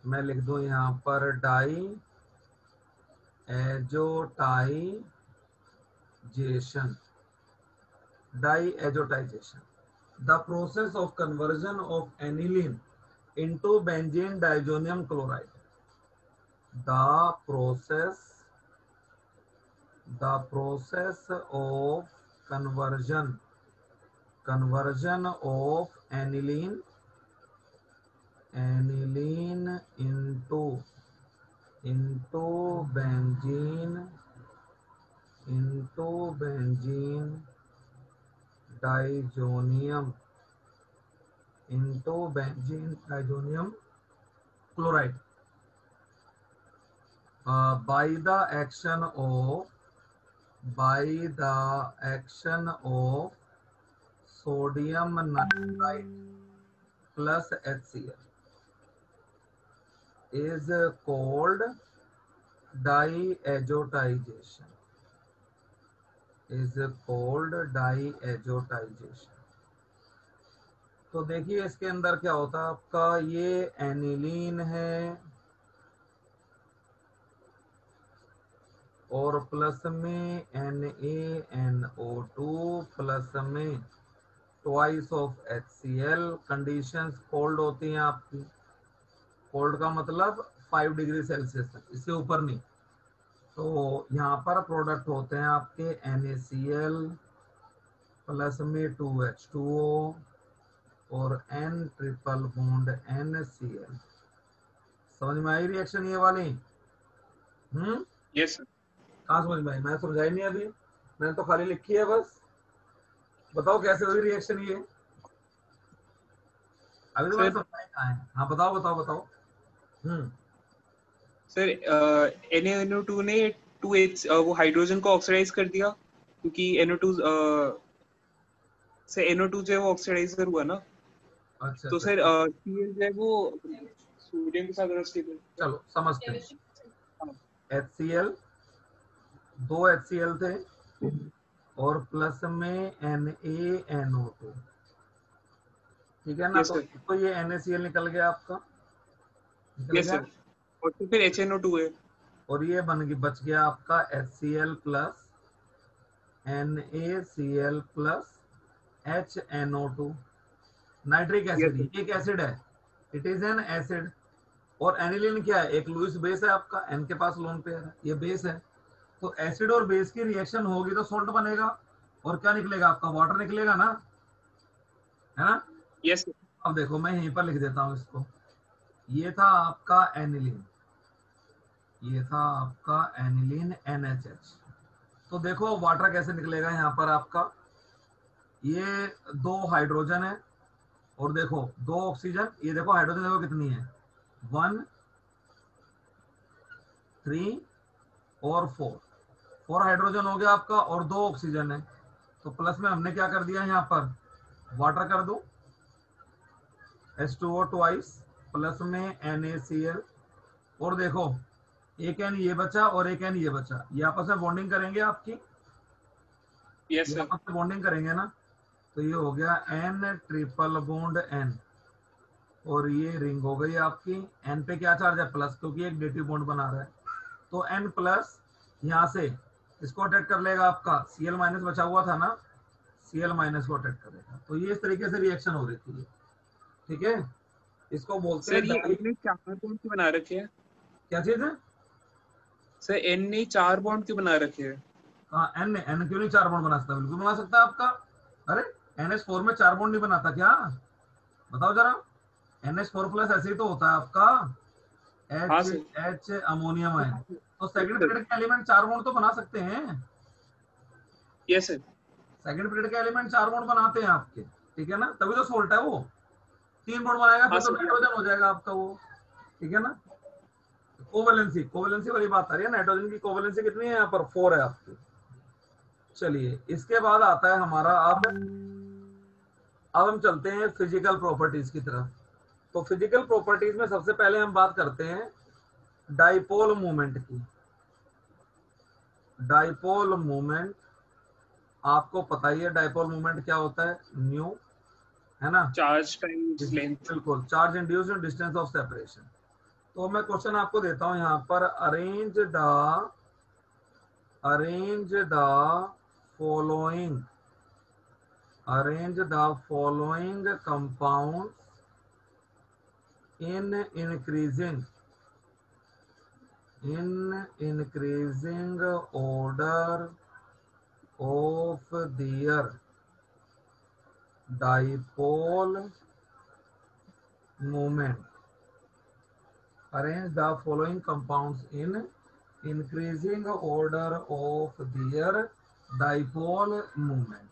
मैं लिख दूं यहाँ पर diazotization, diazotization, the process of conversion of aniline into benzene diazonium chloride, the process of conversion of aniline into benzene diazonium chloride by the action of sodium nitrite plus HCl is called diazotization. तो देखिए इसके अंदर क्या होता है आपका, ये aniline है और प्लस में NaNO2 प्लस में twice of HCl। Conditions cold होती हैं आपकी, कोल्ड का मतलब 5 डिग्री सेल्सियस तक, इससे ऊपर नहीं। तो यहाँ पर प्रोडक्ट होते हैं आपके NaCl प्लस में 2H2O और N ट्रिपल बॉन्ड NCl। समझ में आई रिएक्शन ये वाली? Yes sir. कहाँ समझ में आई? मैं समझाई नहीं अभी, मैंने तो खाली लिखी है बस। बताओ कैसे हुई रिएक्शन ये? अभी तो मैंने समझाई कहाँ है? हाँ बताओ। सर NaNO2 ने 2H वो हाइड्रोजन को ऑक्सीडाइज कर दिया, क्योंकि NO2 से NO2 जो है वो ऑक्सीडाइजर हुआ ना। अच्छा तो सर Cl जो है वो सोडियम के साथ अनस्टेबल। चलो समझते हैं। HCl, 2 HCl थे और प्लस में NaNO2, ठीक है ना? तो ये NaCl निकल गया आपका, निकल गया। और तो फिर HNO2 है और ये बच गया आपका HCl plus NaCl plus HNO2, nitric acid. एक एसिड है, इट इज एन एसिड। और एनिलीन क्या है? एक लुईस बेस है आपका, N के पास लोन पेयर है, ये बेस है। तो एसिड और बेस की रिएक्शन होगी तो सॉल्ट बनेगा, और क्या निकलेगा आपका? वाटर निकलेगा ना, है ना? यस। अब देखो मैं यहीं पर लिख देता हूं इसको। ये था आपका एनिलीन, ये था आपका एनिलीन NaHH। तो देखो वाटर कैसे निकलेगा यहाँ पर आपका, ये 2 हाइड्रोजन है और देखो 2 ऑक्सीजन। ये देखो हाइड्रोजन देखो कितनी है, 1 3 और 4 हाइड्रोजन हो गया आपका और 2 ऑक्सीजन है। तो प्लस में हमने क्या कर दिया यहाँ पर, वाटर कर दो, H2O ट्वाइस प्लस में NaCl। और देखो एक N ये बचा और एक N ये बचा, ये आपस में बॉन्डिंग करेंगे आपकी। Yes sir. आपस में बॉन्डिंग करेंगे ना, तो ये हो गया N ट्रिपल बॉन्ड N और ये रिंग हो गई आपकी। N पे क्या चार्ज है? प्लस, क्योंकि एक डेटिव बॉन्ड बना रहा है। तो N प्लस यहाँ से इसको अटैक कर लेगा आपका, Cl माइनस बचा हुआ था ना, Cl माइनस को अटैक करेगा। तो ये इस तरीके से रिएक्शन हो रही थी, ठीक है? इसको बोलते हैं सर ये N ने 4 बॉन्ड क्यों बना रखे हैं? क्या चीज है सर N ने 4 बॉन्ड क्यों बना रखे हैं? हाँ, N क्यों नहीं 4 बॉन्ड बना सकता? बिल्कुल बना सकता है आपका। अरे NH4 में 4 बॉन्ड नहीं बनाता क्या? बताओ जरा। NH4 प्लस ऐसे ही तो होता है आपका, H अमोनियम है। तो सेकंड पीरियड के एलिमेंट 4 बॉन्ड तो बना सकते हैं। Yes sir. सेकंड पीरियड के एलिमेंट 4 बॉन्ड बनाते हैं आपके, ठीक है ना? तभी तो सोल्ट है वो। 3 बॉन्ड बनाएगा फिर तो नाइट्रोजन हो जाएगा आपका वो, ठीक है ना? कोवेलेंसी वाली बात आ रही है। नाइट्रोजन की कोवेलेंसी कितनी है यहाँ पर? 4 है आपकी। चलिए इसके बाद आता है हमारा, अब हम चलते हैं फिजिकल प्रॉपर्टीज की तरफ। तो फिजिकल प्रॉपर्टीज में सबसे पहले हम बात करते हैं डाइपोल मूवमेंट की। डाइपोल मूवमेंट आपको पता ही है, डाइपोल मूवमेंट क्या होता है? न्यू है ना, चार्ज टाइम्स लेंथ। बिल्कुल, charge induced distance of separation. तो मैं क्वेश्चन आपको देता हूं यहाँ पर, arrange the following compound in increasing order of their dipole moment. Arrange the following compounds in increasing order of their dipole moment.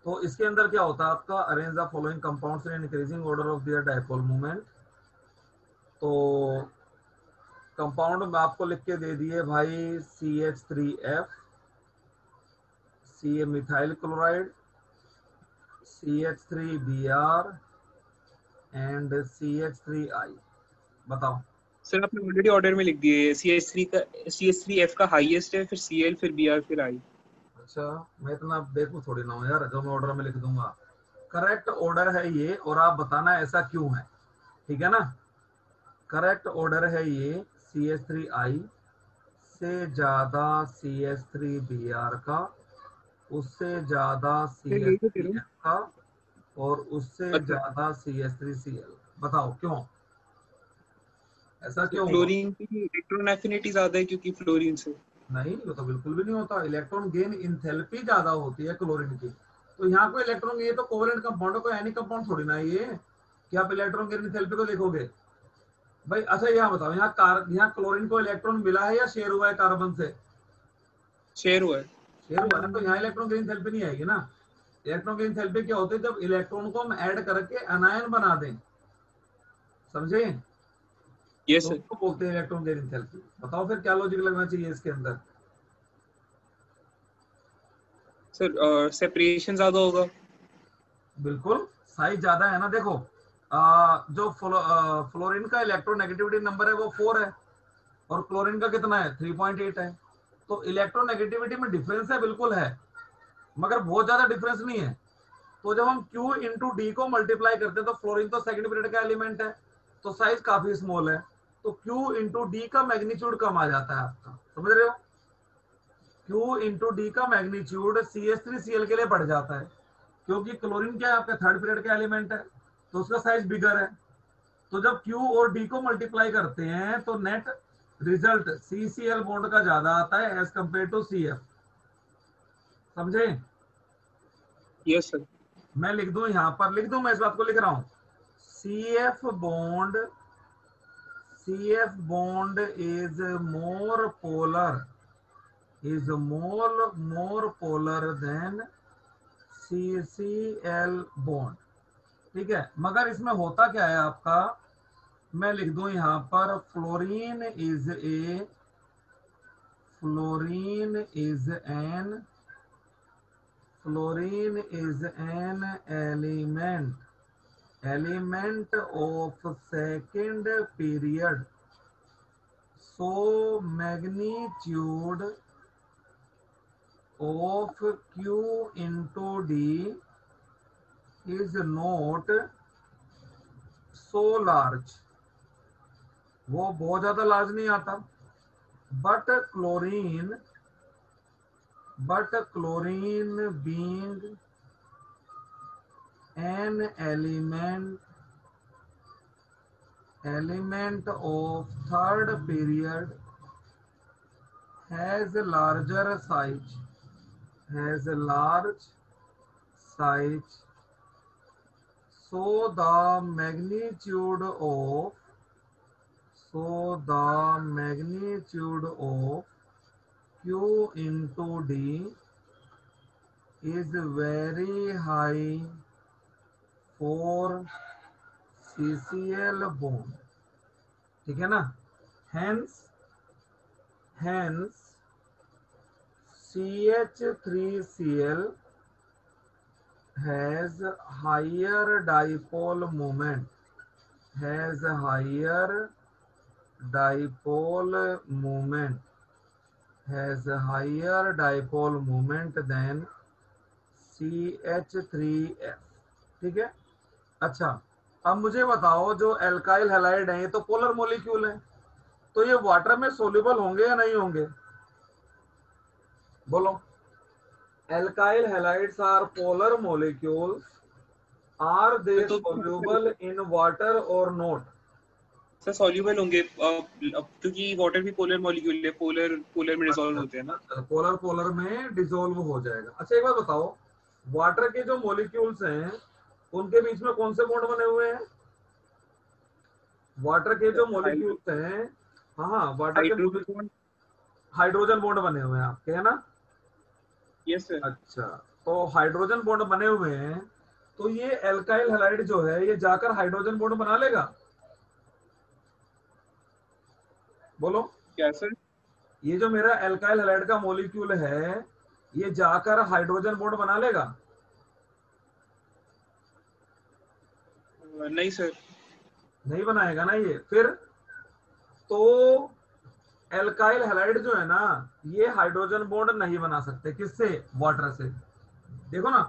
तो इसके अंदर क्या होता है आपका, arrange the following compounds in increasing order of their dipole moment. तो compound में आपको लिख के दे दिए भाई, CH3F, Ca methyl chloride, CH3Br and CH3I। बताओ। सर आपने ऑलरेडी ऑर्डर में लिख दिए, CH3F का हाईएस्ट है, फिर Cl, फिर Br, फिर I। अच्छा, मैं इतना बेवकूफ थोड़ी ना हूँ यार, जो मैं ऑर्डर में लिख दूंगा। करेक्ट ऑर्डर है ये, और आप बताना ऐसा क्यों है, ठीक है ना। करेक्ट ऑर्डर है ये, CH3I से ज्यादा CH3Br का, उससे ज्यादा सर यही तो कह रहा हूँ। CH3F का, और उससे अच्छा, ज्यादा CH3Cl। बताओ क्यों, ऐसा सर क्यों हुआ। क्लोरीन की इलेक्ट्रॉन एफिनिटी ज्यादा है क्योंकि फ्लोरीन से। नहीं, वो तो बिल्कुल भी नहीं होता। इलेक्ट्रॉन गेन इंथैल्पी ज्यादा होती है क्लोरीन की। तो यहाँ को इलेक्ट्रॉन, ये तो कोवेलेंट कंपाउंड है, कोई एनी कंपाउंड थोड़ी ना है ये कि आप इलेक्ट्रॉन गेन इंथैल्पी को देखोगे भाई। अच्छा यहाँ बताओ, यहाँ क्लोरीन को इलेक्ट्रॉन मिला है या शेयर हुआ है कार्बन से। शेयर हुआ है। शेयर हुआ है ना, तो यहाँ इलेक्ट्रॉन गेन इंथैल्पी नहीं आएगी ना। इलेक्ट्रॉन गेन इंथैल्पी क्या होती है, जब इलेक्ट्रॉन को हम ऐड करके अनायन बना दें, समझे, यस तो सर। उसको बोलते हैं इलेक्ट्रॉन गेन इंथैल्पी। बताओ फिर क्या लॉजिक लगना चाहिए इसके अंदर। सर सेपरेशन ज्यादा होगा। बिल्कुल, साइज ज्यादा है ना। देखो, जो फ्लोरीन का इलेक्ट्रोनेगेटिविटी नंबर है वो 4 है, और क्लोरीन का कितना है, 3.8 है। तो इलेक्ट्रोनेगेटिविटी में डिफरेंस है, बिल्कुल है, मगर बहुत ज्यादा डिफरेंस नहीं है। तो जब हम Q इंटू डी को मल्टीप्लाई करते हैं, तो फ्लोरीन तो सेकंड पीरियड का एलिमेंट है, तो साइज काफी स्मॉल है। तो Q इंटू डी का मैग्नीट्यूड कम आ जाता है आपका, समझ रहे हो। Q इंटू डी का मैग्नीट्यूड CH3Cl के लिए बढ़ जाता है, क्योंकि क्लोरीन क्या है आपका, थर्ड पीरियड का एलिमेंट है, तो उसका साइज बिगर है। तो जब Q और D को मल्टीप्लाई करते हैं, तो नेट रिजल्ट CCl बॉन्ड का ज्यादा आता है एज कंपेयर टू CF। समझे। Yes sir. मैं लिख दूं, यहां पर लिख दूं, मैं इस बात को लिख रहा हूं, CF bond is more polar than CCl bond, ठीक है। मगर इसमें होता क्या है आपका, मैं लिख दूं यहां पर, fluorine is an element of second period, so magnitude of Q into D is not so large. वो बहुत ज्यादा लार्ज नहीं आता। But chlorine being an element of third period has a large size, so the magnitude of Q into D is very high for CCl bond, ठीक है ना। hence CH3Cl has higher dipole moment than CH3F। ठीक है। अच्छा, अब मुझे बताओ जो एल्काइल हैलाइड है ये तो पोलर मॉलिक्यूल है, तो ये वाटर में सोल्यूबल होंगे या नहीं होंगे? बोलो। Alkyl halides are polar molecules, are they तो सोल्यूबल इन वाटर और नॉट? सर सॉल्यूबल होंगे, क्योंकि वाटर भी पोलर मॉलिक्यूल है, पोलर पोलर में डिसॉल्व अच्छा होते हैं ना। अच्छा, पोलर पोलर में डिसोल्व हो जाएगा। अच्छा एक बात बताओ, वाटर के जो मॉलिक्यूल्स हैं उनके बीच में कौन से बॉन्ड बने हुए हैं? वाटर के जो मॉलिक्यूल्स हैं, हाँ हाँ, वाटर के हाइड्रोजन बॉन्ड। हाइड्रोजन बॉन्ड बने हुए हैं आपके, है ना? Yes sir. अच्छा, तो हाइड्रोजन बॉन्ड बने हुए हैं, तो ये एल्काइल हैलाइड जो है ये जाकर हाइड्रोजन बॉन्ड बना लेगा? बोलो। क्या सर? ये जो मेरा एल्काइल हैलाइड का मॉलिक्यूल है ये जाकर हाइड्रोजन बॉन्ड बना लेगा? नहीं सर। नहीं बनाएगा ना ये। फिर तो एल्काइल हैलाइड जो है ना ये हाइड्रोजन बॉन्ड नहीं बना सकते, किससे? वाटर से। देखो ना,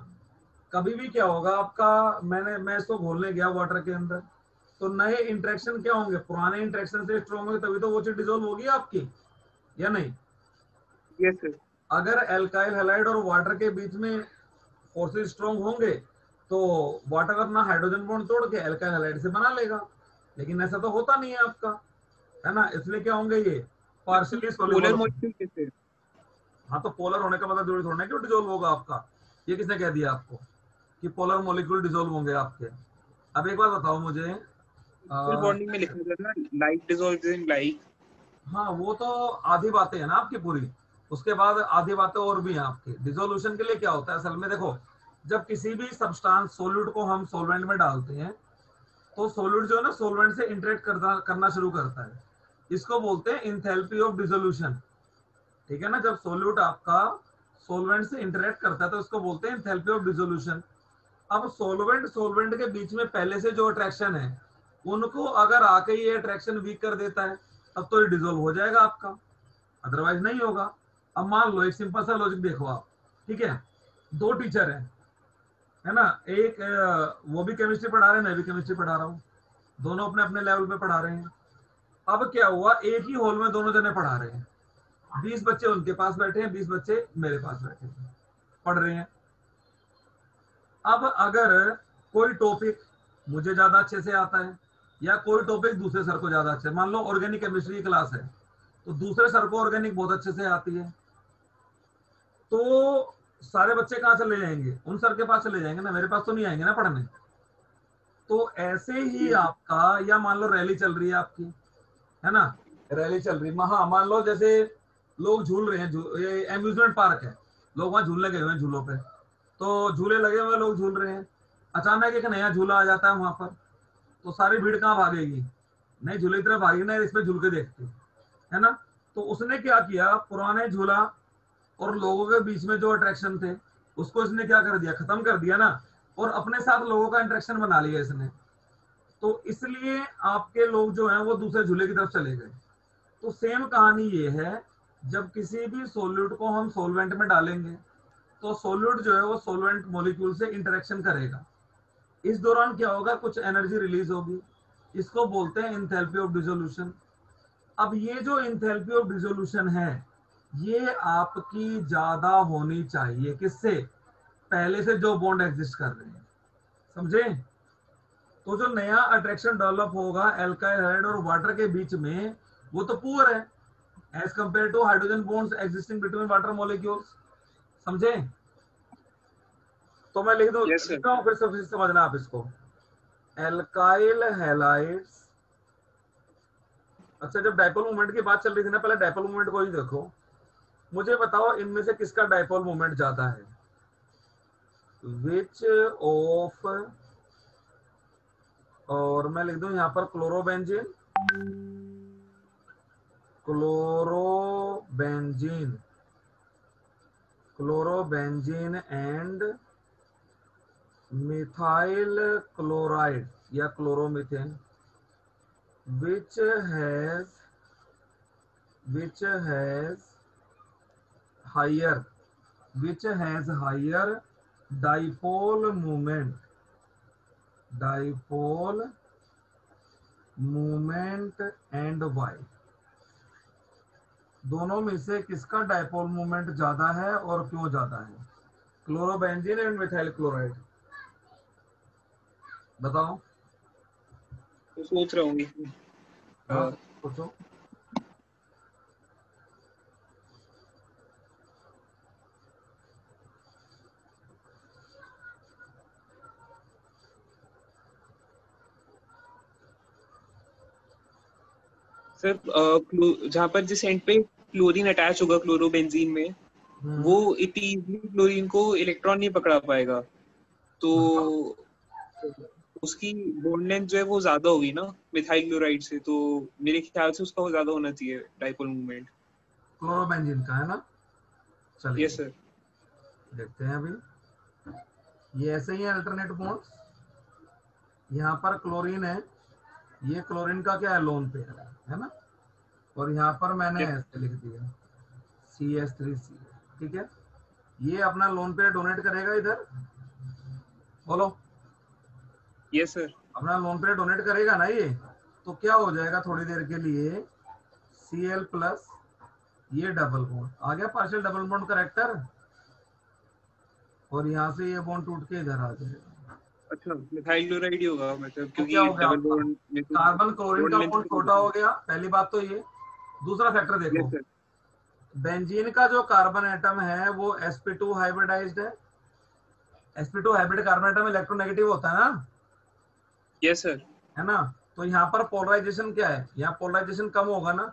कभी भी क्या होगा आपका, मैं इसको घोलने गया वाटर के अंदर, तो नए इंटरेक्शन क्या होंगे? पुराने इंटरेक्शन से स्ट्रॉन्ग होंगे, तभी तो वो चीज डिसोल्व होगी आपकी, या नहीं? Yes sir. अगर एल्काइल हैलाइड और वाटर के बीच में फोर्सेस स्ट्रॉन्ग होंगे तो वाटर अपना हाइड्रोजन बॉन्ड तोड़ के एल्काइल हैलाइड से बना लेगा, लेकिन ऐसा तो होता नहीं है आपका, है ना? इसलिए क्या होंगे ये? Partially polar soluble. मॉलिक्यूल कैसे? हाँ, तो पोलर होने का मतलब जरूरी थोड़ा है कि डिसोल्व होगा आपका। ये किसने कह दिया आपको कि पोलर मॉलिक्यूल डिसोल्व होंगे आपके? अब एक बात बताओ मुझे, फुल बॉन्डिंग में लिखा जाता है ना, लाइक डिसॉल्व्स इन लाइक। हाँ वो तो आधी बातें है ना आपकी पूरी, उसके बाद आधी बातें और भी हैं आपकी। डिसोल्यूशन के लिए क्या होता है असल में, देखो, जब किसी भी सब्सटेंस सोल्यूट को हम सोलवेंट में डालते हैं तो सोल्यूट जो है ना सोलवेंट से इंटरेक्ट करना शुरू करता है, इसको बोलते हैं इंथैल्पी ऑफ डिसोल्यूशन। ठीक है ना, जब सोल्यूट आपका सोलवेंट से इंटरेक्ट करता है तो उसको बोलते हैं इंथैल्पी ऑफ डिसोल्यूशन। अब सोलवेंट सोलवेंट के बीच में पहले से जो अट्रैक्शन है उनको अगर आके ये अट्रैक्शन वीक कर देता है तब तो ये डिसोल्व हो जाएगा आपका, अदरवाइज नहीं होगा। अब मान लो एक सिंपल सा लॉजिक देखो आप, ठीक है, दो टीचर हैं, है ना, एक वो भी केमिस्ट्री पढ़ा रहे हैं, मैं भी केमिस्ट्री पढ़ा रहा हूँ, दोनों अपने अपने लेवल पे पढ़ा रहे हैं। अब क्या हुआ, एक ही हॉल में दोनों जने पढ़ा रहे हैं, 20 बच्चे उनके पास बैठे हैं, 20 बच्चे मेरे पास बैठे हैं, पढ़ रहे हैं। अब अगर कोई टॉपिक मुझे ज्यादा अच्छे से आता है या कोई टॉपिक दूसरे सर को ज्यादा अच्छे, मान लो ऑर्गेनिक केमिस्ट्री की क्लास है तो दूसरे सर को ऑर्गेनिक बहुत अच्छे से आती है, तो सारे बच्चे कहाँ चले जाएंगे? उन सर के पास चले जाएंगे ना, मेरे पास तो नहीं आएंगे ना पढ़ने। तो ऐसे ही आपका, या मान लो रैली चल रही है आपकी, है ना, रैली चल रही है, हाँ मान लो जैसे लोग झूल रहे हैं, ये एम्यूजमेंट पार्क है, लोग वहां झूलने गए हुए हैं झूलों पे, तो झूले लगे हुए लोग झूल रहे हैं, अचानक एक नया झूला आ जाता है वहां पर, तो सारी भीड़ कहाँ भागेगी? नए झूले की तरफ भागेगी ना, इसमें झूल के देखते, है ना? तो उसने क्या किया, पुराने झूला और लोगों के बीच में जो अट्रैक्शन थे उसको इसने क्या कर दिया, खत्म कर दिया ना, और अपने साथ लोगों का इंटरेक्शन बना लिया इसने। तो इसलिए आपके लोग जो हैं वो दूसरे झूले की तरफ चले गए। तो सेम कहानी ये है, जब किसी भी सोल्यूट को हम सोलवेंट में डालेंगे तो सोल्यूट जो है वो सोलवेंट मॉलिक्यूल से इंटरेक्शन करेगा, इस दौरान क्या होगा, कुछ एनर्जी रिलीज होगी, इसको बोलते हैं इंथैल्पी ऑफ डिसोल्यूशन। अब ये जो इंथैल्पी ऑफ डिसोल्यूशन है ये आपकी ज्यादा होनी चाहिए, किससे? पहले से जो बॉन्ड एग्जिस्ट कर रहे हैं, समझे? तो जो नया अट्रैक्शन डेवलप होगा एल्काइल हैलाइड और वाटर के बीच में वो तो पुअर है as compared to hydrogen bonds existing between water molecules, समझे? तो मैं लिख दो, यस सर। लिखता हूँ, फिर से समझना आप इसको। एल्काइल हैलाइड्स, अच्छा जब डायपोल मोमेंट की बात चल रही थी ना, पहले डायपोल मोमेंट को ही देखो, मुझे बताओ इनमें से किसका डायपोल मोमेंट ज्यादा है? विच ऑफ, और मैं लिख दूं यहां पर chlorobenzene, chlorobenzene, chlorobenzene and methyl chloride या chloromethane, which has which has higher, which has higher dipole moment, dipole moment and why, दोनों में से किसका डाइपोल मोमेंट ज्यादा है और क्यों ज्यादा है? क्लोरोबेंजीन एंड मिथाइल क्लोराइड, बताओ। तो सोच रहा हूँ हाँ सोचो। सर जहाँ पर जिस एंड पे क्लोरीन अटैच होगा क्लोरोबेंजीन में, वो हम्म, इतनी इजीली क्लोरीन को इलेक्ट्रॉन नहीं पकड़ा पाएगा, तो मतलब उसकी बॉन्ड लेंथ जो है वो ज्यादा होगी ना मिथाइल क्लोराइड से, तो मेरे ख्याल से उसका वो ज्यादा होना चाहिए डाइपोल मूवमेंट। क्लोरोबेंजीन का है ना? चलिए यस सर। देखते हैं अभी। ये ऐसे ही है अल्टरनेट बॉन्ड्स, यहाँ पर क्लोरीन है, ये क्लोरीन का क्या है, लोन पेयर है ना, और यहाँ पर मैंने यस ऐसे लिख दिया CH3C, ठीक है। ये अपना लोन पेयर डोनेट करेगा इधर, बोलो, यस सर। अपना लोन पेयर डोनेट करेगा ना ये, तो क्या हो जाएगा थोड़ी देर के लिए, Cl प्लस, ये डबल बॉन्ड आ गया, पार्शियल डबल बॉन्ड करेक्टर, और यहाँ से ये बॉन्ड टूट के इधर आ जाएगा। अच्छा मिथाइल क्लोराइड ही होगा मतलब, तो क्या क्योंकि हो गया डबल आपका, बॉन्ड में तो कार्बन क्लोरीन बॉन्ड का लेंथ बॉन्ड छोटा हो गया, पहली बात तो ये। दूसरा फैक्टर यस देखो, सर। बेंजीन का जो कार्बन एटम है वो sp2 हाइब्रिडाइज्ड है, sp2 hybrid carbon atom electronegative होता है ना, यस सर। है ना। तो यहाँ पर पोलराइजेशन क्या है, यहाँ पोलराइजेशन कम होगा ना,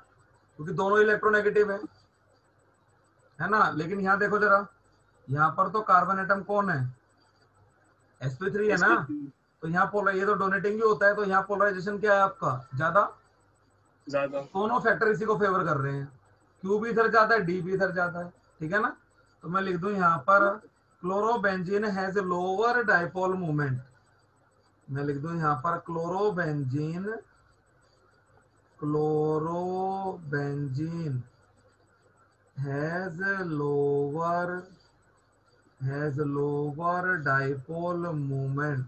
क्योंकि दोनों इलेक्ट्रोनेगेटिव है ना। लेकिन यहाँ देखो जरा, यहाँ पर तो कार्बन एटम कौन है, sp3 है ना, sp3 तो यहाँ पोलर, ये तो डोनेटिंग भी होता है, तो यहाँ पोलराइजेशन क्या है आपका, ज्यादा। ज्यादा। दोनों फैक्टर इसी को फेवर कर रहे हैं, क्यू भी इधर जाता है, डी भी इधर जाता है, ठीक है ना। तो मैं लिख दूं यहाँ पर chlorobenzene has lower dipole moment, मैं लिख दूं यहाँ पर chlorobenzene has lower dipole moment,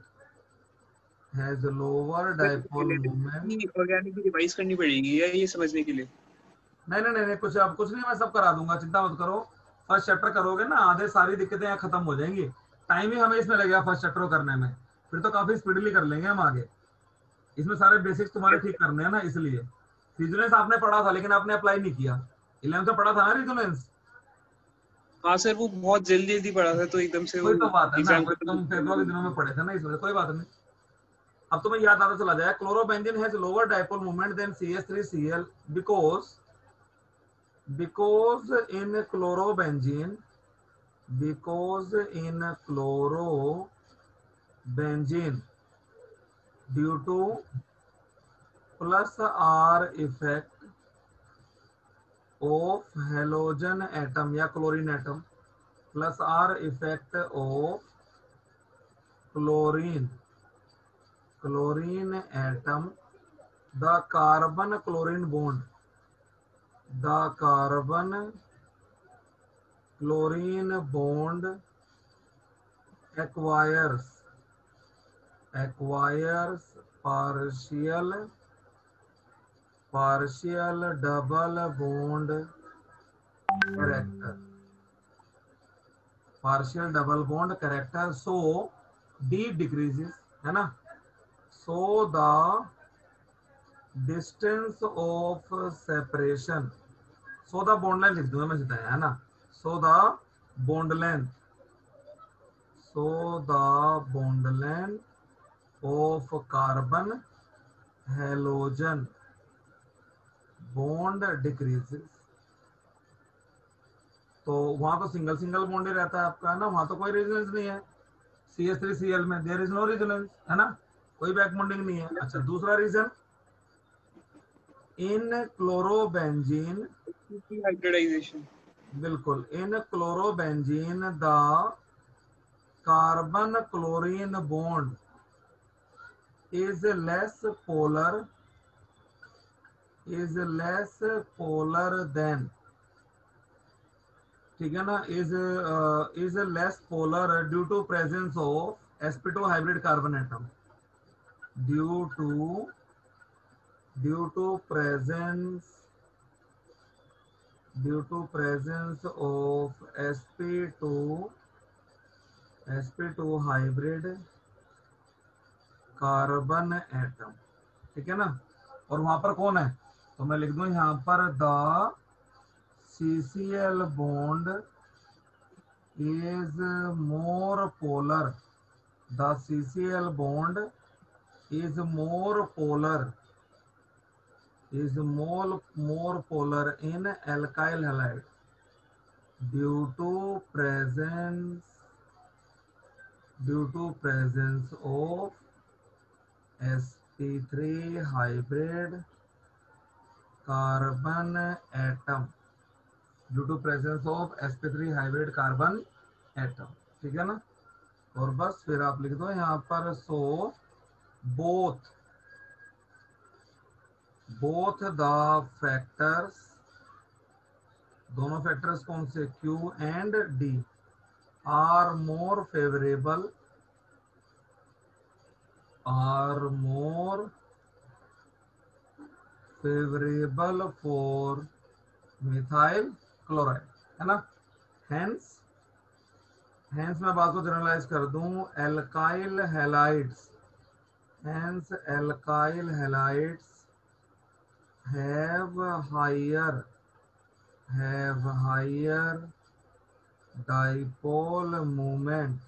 dipole moment. Organic की रिवाइज करनी पड़ेगी या ये समझने के लिए? नहीं नहीं नहीं नहीं, कुछ अब कुछ नहीं, मैं सब करा दूंगा, चिंता मत करो। फर्स्ट चैप्टर करोगे ना, आधे सारी दिक्कतें यहाँ खत्म हो जाएंगी। टाइम ही हमें इसमें लगेगा फर्स्ट चैप्टर करने में, फिर तो काफी स्पीडली कर लेंगे हम आगे। इसमें सारे बेसिक्स तुम्हारे ठीक करने हैं ना, इसलिए। रिजोनेंस आपने पढ़ा था लेकिन आपने अप्लाई नहीं किया, 11th में पढ़ा था ना रिजोनेंस। हाँ सर, वो बहुत जल्दी जल्दी पढ़ा था तो एकदम से वो कोई तो बात है ना, एग्जाम कोई खत्म तुम होने फेब्रुआरी के दिनों में लगी। पढ़े थे ना, इसलिए कोई बात नहीं। अब तुम्हें याद आता चला जाए, chlorobenzene has lower dipole moment than CH3Cl because in chlorobenzene, due to plus R effect of halogen atom या chlorine atom, plus R effect of chlorine atom, the carbon chlorine bond, the carbon chlorine bond acquires partial double bond character, so D decreases, है ना। So the distance of separation, so the bond length लिख दूंगा मैं सीधा, है ना। so the bond length of carbon halogen bond decreases, तो वहां तो सिंगल सिंगल बॉन्ड ही रहता है आपका, है ना, वहां तो कोई रेजोनेंस नहीं है। CH3Cl में देयर इज नो रेजोनेंस, है ना, कोई बैक बॉन्डिंग नहीं है। अच्छा दूसरा रीजन, इन क्लोरोबेंजीन, हाइब्रिडाइजेशन। बिल्कुल, in chlorobenzene the carbon chlorine bond is less polar than, ठीक है ना, is less polar due to presence of sp2 hybrid carbon atom, due to presence of sp2 hybrid carbon atom, ठीक है ना। और वहां पर कौन है, तो मैं लिख दूं यहाँ पर the CCl bond is more polar, the CCl bond is more polar in alkyl halide due to presence of sp3 hybrid carbon atom, ठीक है ना। और बस फिर आप लिख दो यहाँ पर सो बोथ द फैक्टर्स, दोनों फैक्टर्स कौन से, Q and D are more favourable for methyl chloride, है ना। हेंस मैं बात को जनरलाइज कर दूं, alkyl halides have higher dipole moment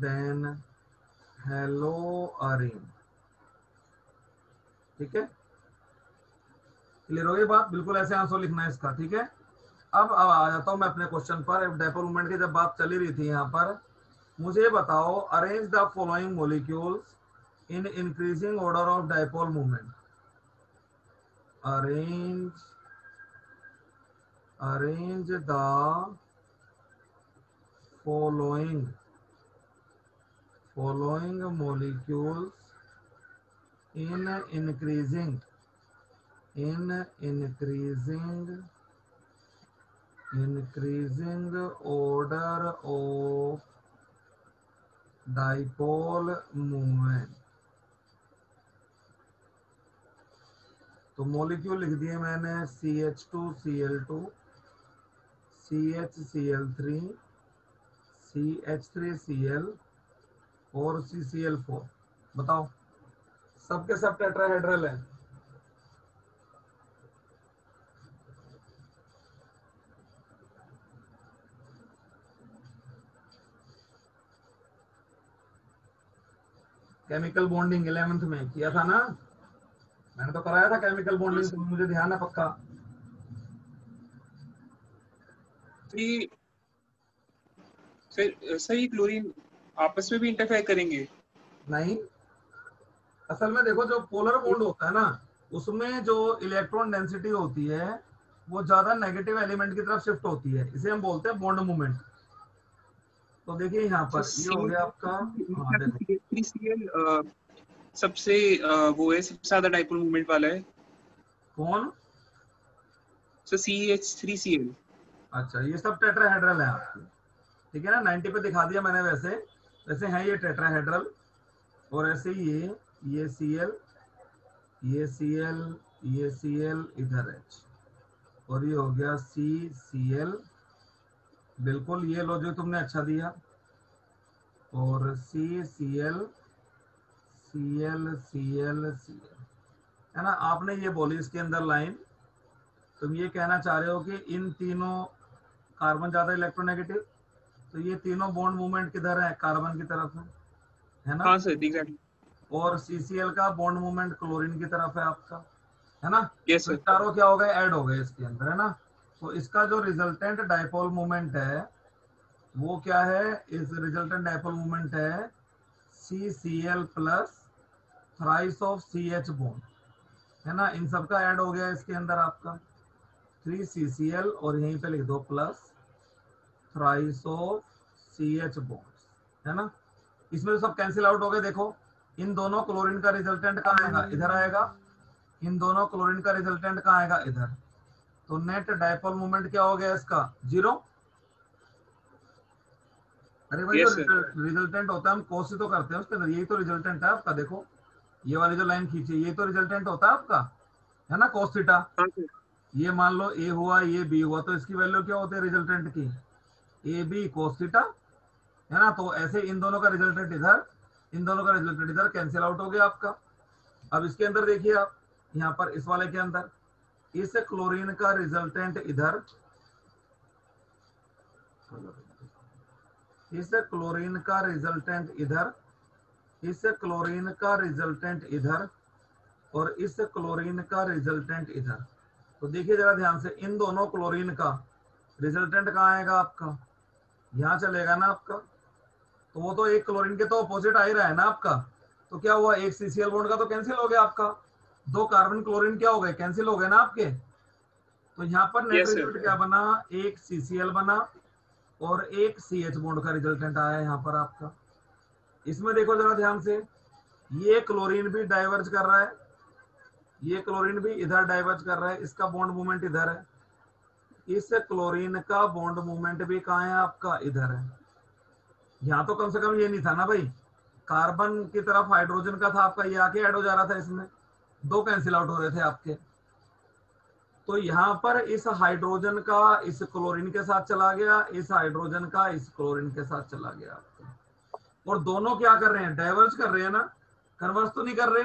than haloarine, ठीक है। क्लियर हो गई बात, बिल्कुल ऐसे आंसर लिखना है इसका, ठीक है। अब आ जाता हूं मैं अपने क्वेश्चन पर। डाइपोल मूवमेंट की जब बात चली रही थी यहाँ पर, मुझे बताओ arrange the following molecules in increasing order of dipole movement. arrange the following molecules in increasing order of dipole moment। तो मॉलिक्यूल लिख दिए मैंने, CH2Cl2, CHCl3, CH3Cl और CCl4। बताओ, सबके सब टेट्राहेड्रल है। केमिकल बॉन्डिंग 11th में किया था ना, मैंने तो कराया था केमिकल बॉन्डिंग, तो मुझे ध्यान है पक्का। फिर सही क्लोरीन आपस में भी इंटरफेयर करेंगे? नहीं, असल में देखो जो पोलर बॉन्ड होता है ना, उसमें जो इलेक्ट्रॉन डेंसिटी होती है वो ज्यादा नेगेटिव एलिमेंट की तरफ शिफ्ट होती है, इसे हम बोलते हैं बॉन्ड मूवमेंट। तो देखिए यहाँ पर ये हो गया आपका, हाँ देखो CH3Cl सबसे वो है, सबसे ज्यादा डाइपोल मूवमेंट वाला है। कौन? So CH3Cl। अच्छा, ये सब टेट्राहेड्रल है आपके, ठीक है ना। 90 पे दिखा दिया मैंने, वैसे है ये टेट्राहेड्रल। और ऐसे ही ये Cl, ये Cl इधर H, और ये हो गया CCl। बिल्कुल ये लॉजिक तुमने अच्छा दिया। और CCl है ना। आपने ये बोली इसके अंदर लाइन, तुम ये कहना चाह रहे हो कि इन तीनों कार्बन ज्यादा इलेक्ट्रोनेगेटिव, तो ये तीनों बॉन्ड मूवमेंट किधर है, कार्बन की तरफ है ना। हाँ सर, एग्जैक्टली। और CCl का बॉन्ड मूवमेंट क्लोरीन की तरफ है आपका, है ना। यस तो सर। चारों क्या हो गए, ऐड हो गए इसके अंदर, है ना। तो इसका जो रिजल्टेंट डाइपोल मूवमेंट है वो क्या है, इस रिजल्टेंट डाइपोल मूवमेंट है CCl plus thrice of CH bond, है ना। इन सब का ऐड हो गया इसके अंदर आपका 3CCl, और यहीं पे लिख दो plus thrice of CH bond, है ना। इसमें तो सब कैंसिल आउट हो गए। देखो, इन दोनों क्लोरीन का रिजल्टेंट कहाँ आएगा, इधर आएगा। इन दोनों क्लोरीन का रिजल्टेंट कहाँ आएगा, इधर। तो नेट डाइपोल मूवमेंट क्या हो गया इसका, 0। अरे भाई जो यस सर। रिजल्टेंट होता है हम cos से तो करते हैं उसके अंदर, यही तो रिजल्टेंट है आपका। देखो ये वाली जो लाइन खींची ये तो रिजल्टेंट होता है आपका, है ना, cos थीटा। हाँ सर। ये मान लो ए हुआ ये बी हुआ, तो इसकी वैल्यू क्या होती है रिजल्टेंट की, ए बी cos थीटा, है ना। तो ऐसे इन दोनों का रिजल्टेंट इधर, इन दोनों का रिजल्टेंट इधर, कैंसिल आउट हो गया आपका। अब इसके अंदर देखिए आप, यहाँ पर इस वाले के अंदर इस क्लोरीन का रिजल्टेंट इधर, इस क्लोरीन का रिजल्टेंट इधर, इस क्लोरीन का रिजल्टेंट इधर, और इस क्लोरीन का रिजल्टेंट इधर। तो देखिए जरा ध्यान से, इन दोनों क्लोरीन का रिजल्टेंट कहाँ आएगा आपका, यहाँ चलेगा ना आपका। तो वो तो एक क्लोरीन के तो अपोजिट आ ही रहा है ना आपका। तो क्या हुआ, एक सीसीएल बॉन्ड का तो कैंसिल हो गया आपका, दो कार्बन क्लोरीन क्या हो गए, कैंसिल हो गए ना आपके। तो यहाँ पर नेट यस सर। रिजल्ट क्या बना, एक सीसीएल बना और एक सीएच बॉन्ड का रिजल्टेंट आया यहाँ पर आपका। इसमें देखो जरा ध्यान से, ये क्लोरीन भी डाइवर्ज कर रहा है, ये क्लोरीन भी इधर डाइवर्ज कर रहा है, इसका बॉन्ड मूवमेंट इधर है। इस क्लोरीन का बॉन्ड मूवमेंट भी कहाँ है आपका, इधर है। यहाँ तो कम से कम ये नहीं था ना भाई, कार्बन की तरफ हाइड्रोजन का था आपका, ये आके ऐड हो जा रहा था इसमें, दो कैंसिल आउट हो रहे थे आपके। तो यहाँ पर इस हाइड्रोजन का इस क्लोरीन के साथ चला गया, इस हाइड्रोजन का इस क्लोरीन के साथ चला गया आपका। और दोनों क्या कर रहे हैं, डाइवर्ज कर रहे हैं ना, कन्वर्स तो नहीं कर रहे।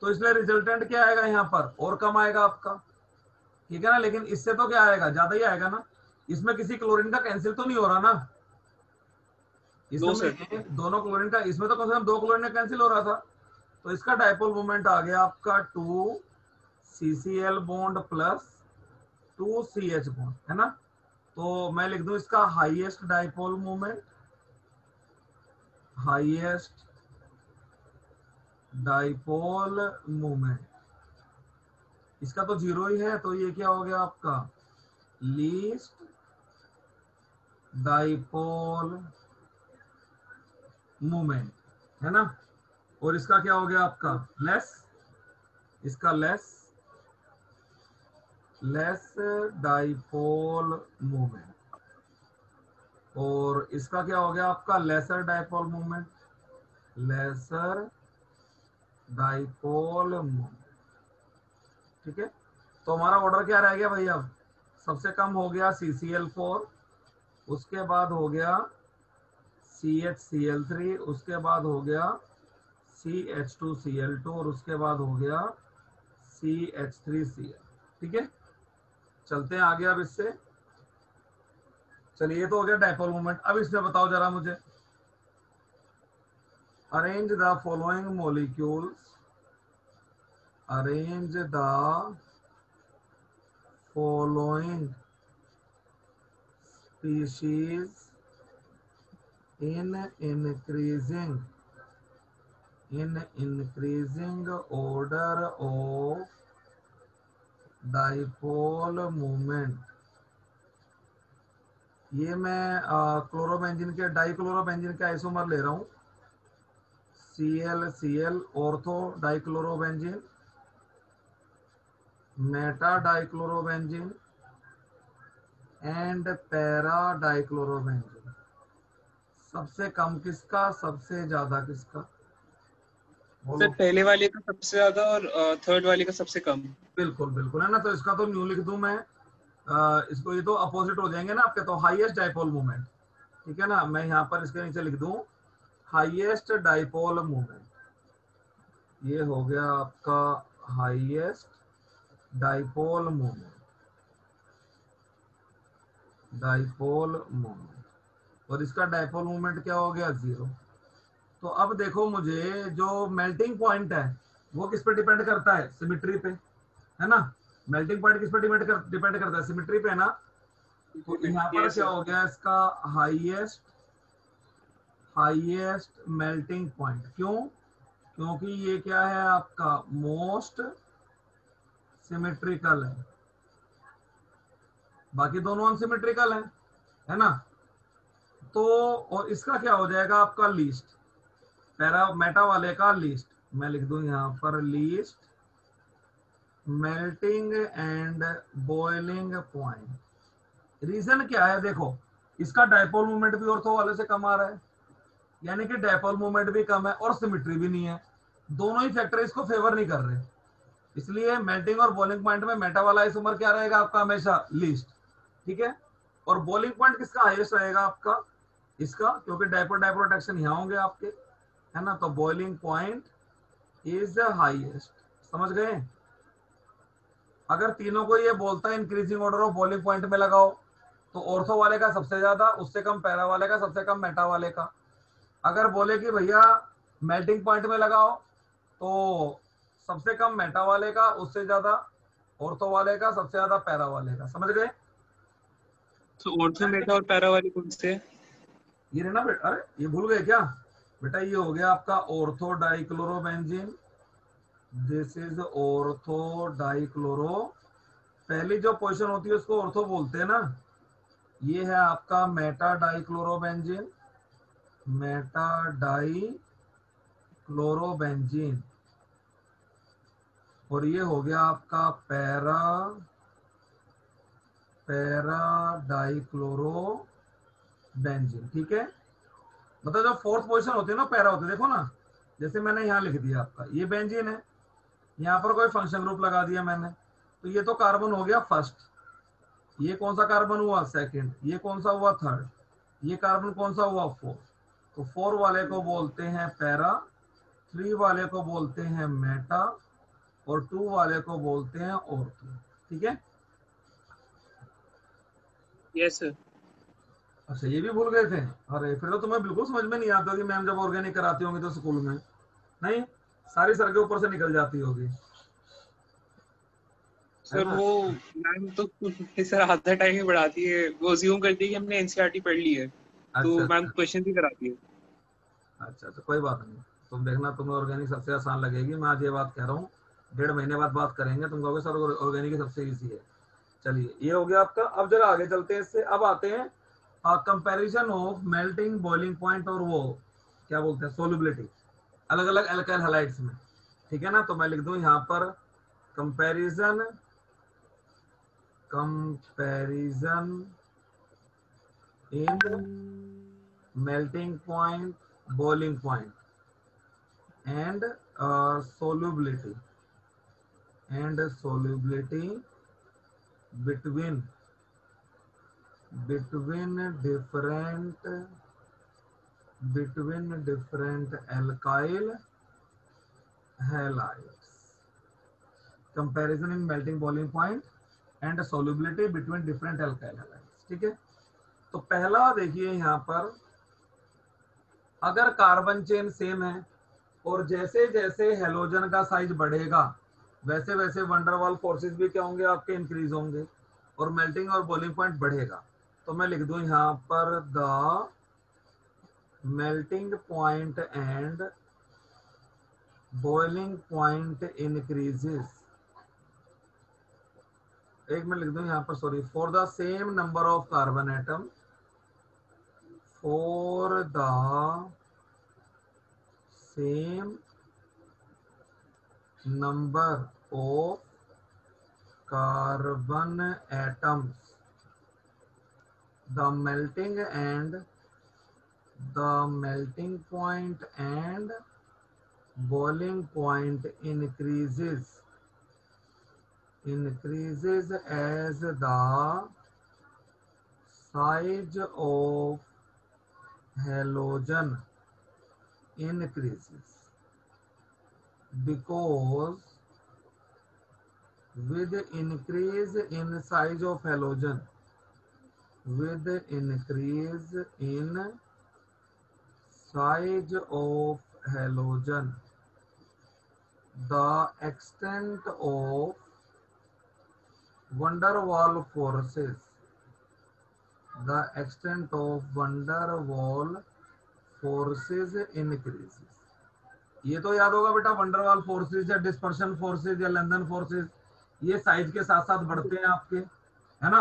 तो इसलिए रिजल्टेंट क्या आएगा यहाँ पर, और कम आएगा आपका, ठीक है ना। लेकिन इससे तो क्या आएगा, ज्यादा ही आएगा ना। इसमें किसी क्लोरीन का कैंसिल तो नहीं हो रहा ना, नो इसमें सर। दोनों क्लोरीन का, इसमें तो कम से कम दो क्लोरीन का कैंसिल हो रहा था। तो इसका डाइपोल मोमेंट आ गया आपका 2 CCl bond plus 2 CH bond, है ना। तो मैं लिख दूं इसका highest dipole moment, highest dipole moment, इसका तो जीरो ही है, तो ये क्या हो गया आपका, लीस्ट डाइपोल मोमेंट, है ना। और इसका क्या हो गया आपका, लेस, इसका लेस डाइपोल मोमेंट। और इसका क्या हो गया आपका, lesser dipole moment, lesser dipole moment, ठीक है। तो हमारा ऑर्डर क्या रह गया भाई, अब सबसे कम हो गया CCl4, उसके बाद हो गया CHCl3, उसके बाद हो गया CH2Cl2, और उसके बाद हो गया CH3Cl, ठीक है। चलते हैं आगे अब इससे। चलिए ये तो हो गया डाइपोल मोमेंट। अब इसमें बताओ जरा मुझे, arrange the following molecules, arrange the following species in increasing order of dipole moment। ये मैं क्लोरोबेंजीन के, डाइक्लोरोबेंजीन के आइसोमर ले रहा हूँ, ClCl ortho dichlorobenzene, Meta dichlorobenzene and para dichlorobenzene. सबसे कम किसका, सबसे ज्यादा किसका, सर बोलो। पहले वाले का सबसे ज्यादा और थर्ड वाले का सबसे कम। बिल्कुल बिल्कुल, है ना। तो इसका तो न्यू लिख दूं मैं, इसको, ये तो अपोजिट हो जाएंगे ना आपके, तो हाईएस्ट डाइपोल मूवमेंट, ठीक है ना। मैं यहाँ पर इसके नीचे लिख दूं हाईएस्ट डाइपोल मूवमेंट, ये हो गया आपका highest dipole movement, dipole movement. और इसका डाइपोल मूवमेंट क्या हो गया, 0। तो अब देखो मुझे, जो मेल्टिंग पॉइंट है वो किस पे डिपेंड करता है, सिमिट्री पे, है ना। मेल्टिंग पॉइंट किस पे डिपेंड करता है, सिमिट्री पे ना। तो यहाँ पर यस क्या सर। हो गया इसका हाईएस्ट मेल्टिंग पॉइंट, क्यों, क्योंकि ये क्या है आपका, मोस्ट सिमेट्रिकल है, बाकी दोनों अनसिमेट्रिकल है ना। तो और इसका क्या हो जाएगा आपका, लीस्ट, पैरा मेटा वाले का लीस्ट, मैं लिख दूं यहाँ पर least melting and boiling point. Reason क्या है देखो, इसका डायपोल मोमेंट भी ऑर्थो वाले से कम आ रहा है, यानी कि डायपोल मोमेंट भी कम है और सिमेट्री भी नहीं है। दोनों ही फैक्टर इसको फेवर नहीं कर रहे, इसलिए मेल्टिंग और बॉइलिंग पॉइंट में मेटा वाला आइसोमर क्या रहेगा आपका, हमेशा लीस्ट। ठीक है, और बॉइलिंग पॉइंट किसका हाईएस्ट रहेगा आपका, इसका, क्योंकि डायपोल डायपोल अट्रैक्शन यहाँ होंगे आपके, है ना। तो बॉइलिंग पॉइंट इज हाईएस्ट, समझ गए। अगर तीनों को ये बोलता है increasing order of boiling point में लगाओ, तो ऑर्थो वाले का सबसे ज्यादा, उससे कम पैरा वाले का, सबसे कम मेटा वाले का। अगर बोले कि भैया मेल्टिंग पॉइंट में लगाओ, तो सबसे कम मेटा वाले का, उससे ज्यादा ऑर्थो वाले का, सबसे ज्यादा पैरा वाले का। समझ गए। तो ऑर्थो, मेटा और पैरा वाले कौन से हैं? ये रहना बेटा, अरे ये भूल गए क्या बेटा, ये हो गया आपका ortho dichlorobenzene, this is ortho dichloro. पहली जो पोजीशन होती है उसको ऑर्थो बोलते हैं ना। ये है आपका मेटा डाइक्लोरोबेंजीन, मेटा डाइक्लोरोबेंजीन। और ये हो गया आपका पैरा डाइक्लोरोबेंजीन। ठीक है, मतलब जो फोर्थ पोजीशन होती है ना पैरा होती है, देखो ना, जैसे मैंने यहाँ लिख दिया आपका ये बेंजीन है, यहाँ पर कोई फंक्शन ग्रुप लगा दिया मैंने, तो ये तो कार्बन हो गया फर्स्ट, ये कौन सा कार्बन हुआ सेकंड, ये कौन सा हुआ थर्ड, ये कार्बन कौन सा हुआ फोर्थ। तो 4 वाले को बोलते हैं पैरा, 3 वाले को बोलते हैं मेटा, और 2 वाले को बोलते हैं ऑर्थो। ठीक है, यस सर। अच्छा ये भी भूल गए थे। अरे फिर तो तुम्हें बिल्कुल समझ में नहीं आता कि मैम जब ऑर्गेनिक कराती होंगी तो स्कूल में, नहीं सारी सर के ऊपर से निकल जाती होगी, है सर ना। वो मैम तो सर आधा टाइम ही पढ़ाती है, वो अज्यूम करती है कि हमने एनसीईआरटी पढ़ ली है, तो अच्छा मैम अच्छा क्वेश्चन भी कराती है। अच्छा अच्छा, कोई बात नहीं, तुम देखना तुम्हें ऑर्गेनिक सबसे आसान लगेगी। मैं आज ये बात कह रहा हूँ, 1.5 महीने बाद बात करेंगे, तुम कहोगे सर ऑर्गेनिक सबसे इजी है। चलिए ये हो गया आपका। अब जरा आगे चलते हैं इससे, अब आते हैं comparison of melting boiling point और वो क्या बोलते हैं सोल्युबिलिटी, अलग अलग एल्काइल हैलाइड्स में। ठीक है ना, तो मैं लिख दूं यहाँ पर comparison in melting point, boiling point, and solubility between different alkyl halides. Comparison in melting boiling point and solubility between different alkyl halides. ठीक है, तो पहला देखिए यहाँ पर, अगर कार्बन चेन सेम है और जैसे जैसे हेलोजन का साइज बढ़ेगा वैसे वैसे वंडरवाल फोर्सेस भी क्या होंगे आपके, इंक्रीज होंगे, और मेल्टिंग और बॉइलिंग पॉइंट बढ़ेगा। तो मैं लिख दूं यहाँ पर the melting point and boiling point increases. एक मैं लिख दूं यहाँ पर, sorry, for the same number of carbon atom, for the same number of carbon atoms, the melting point and boiling point increases as the size of halogen increases, because with increase in size of halogen, the extent of van der Waal forces increases। ये तो याद होगा बेटा, van der Waals forces या dispersion forces या London forces, ये size के साथ साथ बढ़ते हैं आपके, है ना,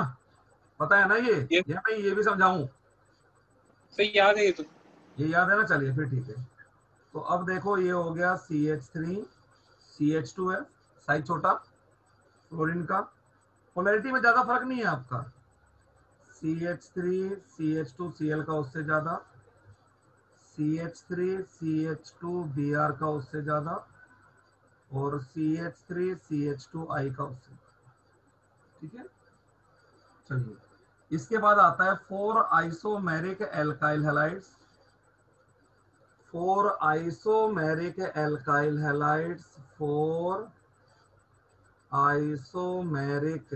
पता है ना ये या मैं ये भी समझाऊं। सर याद है ये तो। ये याद है ना, चलिए फिर ठीक है। तो अब देखो ये हो गया CH3 CH2 है, साइज छोटा, फ्लोरीन का, पोलैरिटी में ज्यादा फर्क नहीं है आपका, CH3 CH2 Cl का उससे ज्यादा, CH3 CH2 Br का उससे ज्यादा, और CH3 CH2 I का उससे, ठीक है। चलिए इसके बाद आता है 4 isomeric alkyl halides. 4 isomeric alkyl halides, 4 isomeric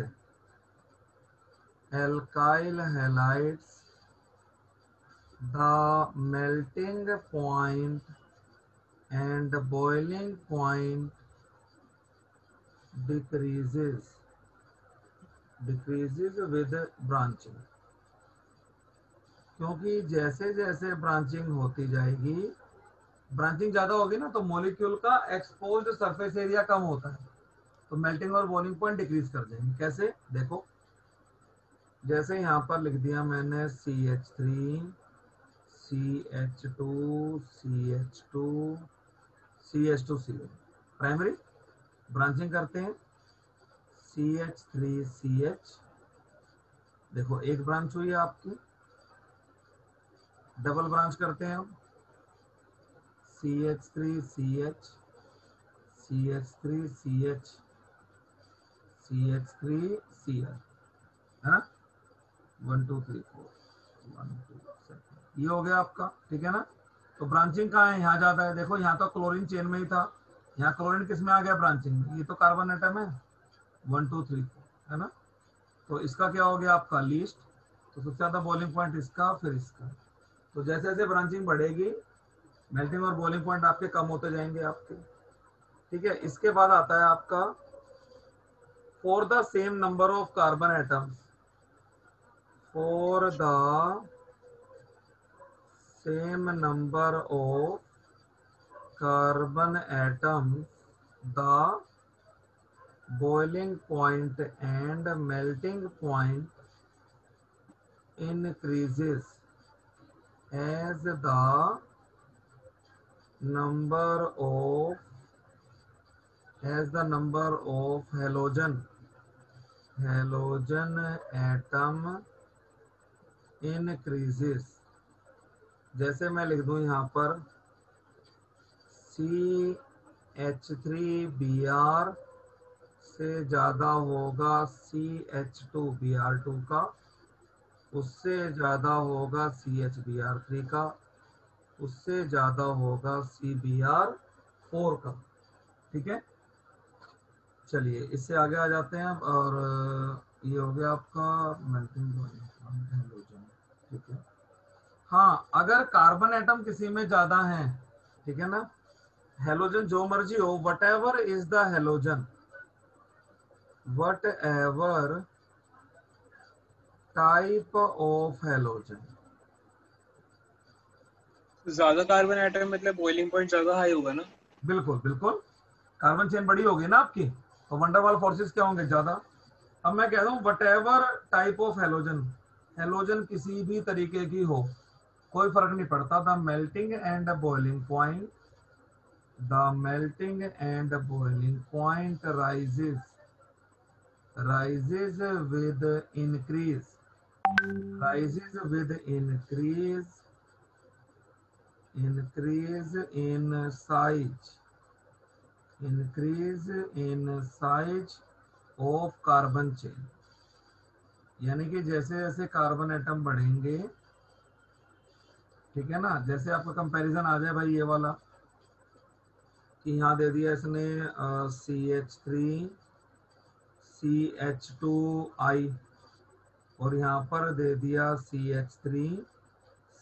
alkyl halides, the melting point and boiling point decreases with branching। क्योंकि जैसे जैसे ब्रांचिंग होती जाएगी, ब्रांचिंग ज्यादा होगी ना, तो मॉलिक्यूल का एक्सपोज्ड सरफेस एरिया कम होता है, तो मेल्टिंग और बॉइलिंग पॉइंट डिक्रीज कर देंगे। कैसे, देखो जैसे यहाँ पर लिख दिया मैंने CH3 CH2 CH2 CH2Cl, primary branching करते हैं CH3CH, देखो एक ब्रांच हुई है आपकी। डबल ब्रांच करते हैं हम, CH3CH CH3CH CH3Cl, है ना, 1 2 3 4 1 2 7, ये हो गया आपका, ठीक है ना। तो ब्रांचिंग कहाँ है, यहाँ जाता है। देखो यहाँ तो क्लोरीन चेन में ही था, यहाँ क्लोरीन किस में आ गया, ब्रांचिंग में। ये तो कार्बन एटम है 1 2 3 4, है ना। तो इसका क्या हो गया आपका लीस्ट, तो सबसे ज्यादा बॉइलिंग पॉइंट इसका, फिर इसका। तो जैसे जैसे ब्रांचिंग बढ़ेगी, मेल्टिंग और बॉइलिंग पॉइंट आपके कम होते जाएंगे आपके, ठीक है। इसके बाद आता है आपका for the same number of carbon atoms, for the same number of carbon atoms, the boiling point and melting point increases as the number of halogen atom increases। जैसे मैं लिख दूं यहाँ पर CH3Br से ज्यादा होगा CH2Br2 का, उससे ज्यादा होगा CHBr3 का, उससे ज्यादा होगा CBr4 का, ठीक है। चलिए इससे आगे आ जाते हैं अब, और ये हो गया आपका मेल्टिंग पॉइंट हैलोजन, ठीक है। हाँ, अगर कार्बन एटम किसी में ज्यादा है, ठीक है ना, हेलोजन जो मर्जी हो, what ever is the halogen, what ever type of halogen, ज्यादा कार्बन एटम मतलब बॉइलिंग पॉइंट ज्यादा हाई होगा ना। बिल्कुल बिल्कुल, कार्बन चेन बड़ी होगी ना आपकी, तो वंडरवाल फोर्सेस क्या होंगे, ज्यादा। अब मैं कह रहा हूँ what ever type of halogen, halogen किसी भी तरीके की हो, कोई फर्क नहीं पड़ता। The melting and boiling point, the melting and boiling point rises with increase in size of carbon chain। यानी कि जैसे जैसे कार्बन एटम बढ़ेंगे, ठीक है ना, जैसे आपका कंपैरिजन आ जाए भाई ये वाला, कि यहाँ दे दिया इसने CH3 CH2I, और यहाँ पर दे दिया CH3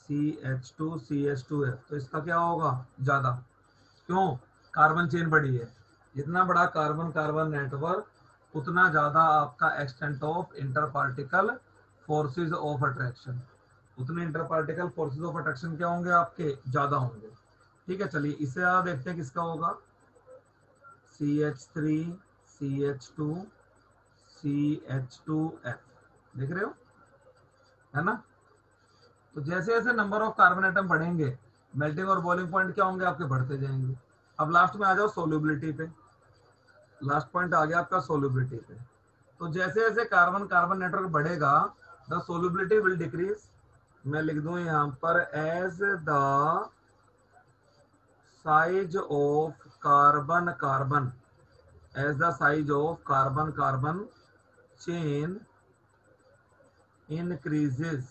CH2 CH2F, तो इसका क्या होगा, ज्यादा। क्यों, कार्बन चेन बड़ी है। जितना बड़ा कार्बन कार्बन नेटवर्क, उतना ज्यादा आपका extent of interparticle forces of attraction, उतने interparticle forces of attraction क्या होंगे आपके, ज्यादा होंगे, ठीक है। चलिए इससे ज्यादा देखते हैं किसका होगा, CH3 CH2 CH2F, देख रहे हो, है ना। तो जैसे जैसे नंबर ऑफ कार्बन एटम बढ़ेंगे, मेल्टिंग और बॉइलिंग पॉइंट क्या होंगे आपके, बढ़ते जाएंगे। अब लास्ट में आ जाओ सोल्यूबिलिटी पे, लास्ट पॉइंट आ गया आपका सोल्यूबिलिटी पे। तो जैसे जैसे कार्बन कार्बन नेटवर्क बढ़ेगा, द सोल्युबिलिटी विल डिक्रीज, मैं लिख दूं यहां पर as the size of carbon carbon, as the size of carbon carbon chain increases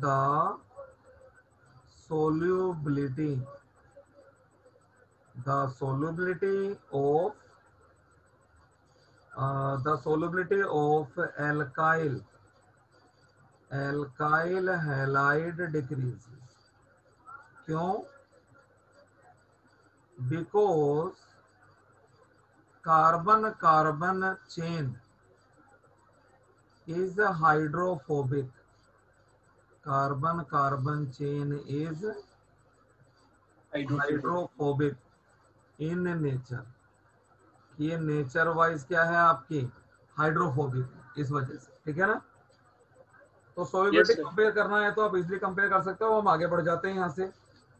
the solubility of alkyl halide decreases. क्यों? because carbon carbon chain is hydrophobic, carbon carbon chain is hydrophobic in nature, ये nature wise क्या है आपकी hydrophobic, इस वजह से, ठीक है ना। तो सोल्युबिलिटी Yes, sir. कंपेयर करना है तो आप इजीली कंपेयर कर सकते हो। हम आगे बढ़ जाते हैं यहाँ से।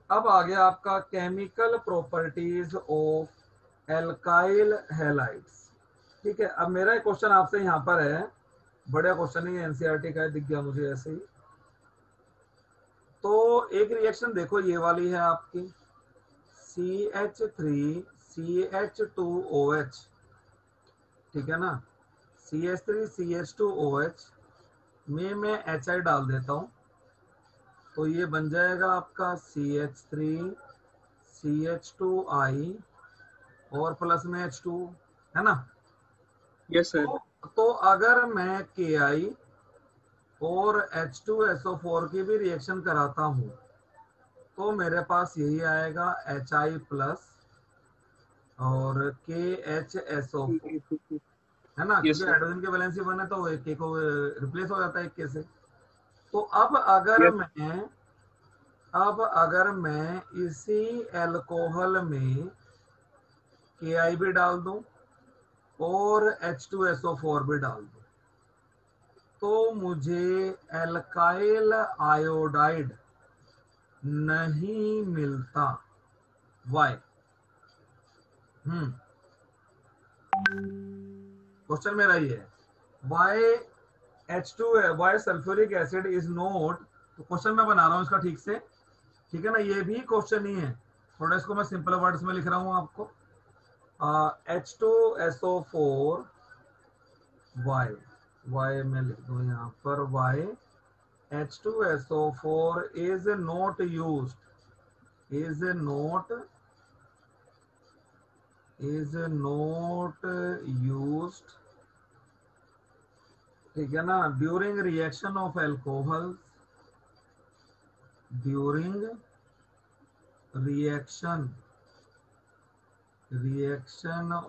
अब आ गया आपका chemical properties of alkyl halides, ठीक है। अब मेरा एक क्वेश्चन आपसे यहाँ पर है, बढ़िया क्वेश्चन ही एनसीईआरटी का है, दिख गया मुझे ऐसे ही। तो एक रिएक्शन देखो, ये वाली है आपकी CH3CH2OH, ठीक है ना। CH3CH2OH में मैं HI डाल देता हूं, तो ये बन जाएगा आपका CH3CH2I और प्लस में H2, है ना। Yes, sir. तो अगर मैं KI और H2SO4 की भी रिएक्शन कराता हूं तो मेरे पास यही आएगा HI प्लस और KHSO4, है ना, Yes, क्योंकि sir. हाइड्रोजन के वैलेंसी 1 है तो एक के को रिप्लेस हो जाता है एक के से। तो अब Yes. अगर मैं इसी एल्कोहल में KI भी डाल दूं और H2SO4 भी डाल दूं तो मुझे एल्काइल आयोडाइड नहीं मिलता। वाई? क्वेश्चन मेरा ये है, why why sulphuric acid is not, तो क्वेश्चन मैं बना रहा हूं इसका ठीक से, ठीक है ना। ये भी क्वेश्चन ही है, थोड़ा इसको मैं सिंपल वर्ड्स में लिख रहा हूं आपको। H2SO4 वाई मैं लिख दूं यहाँ पर, Y H2SO4 is not used, ठीक है ना, during reaction of alcohol, during reaction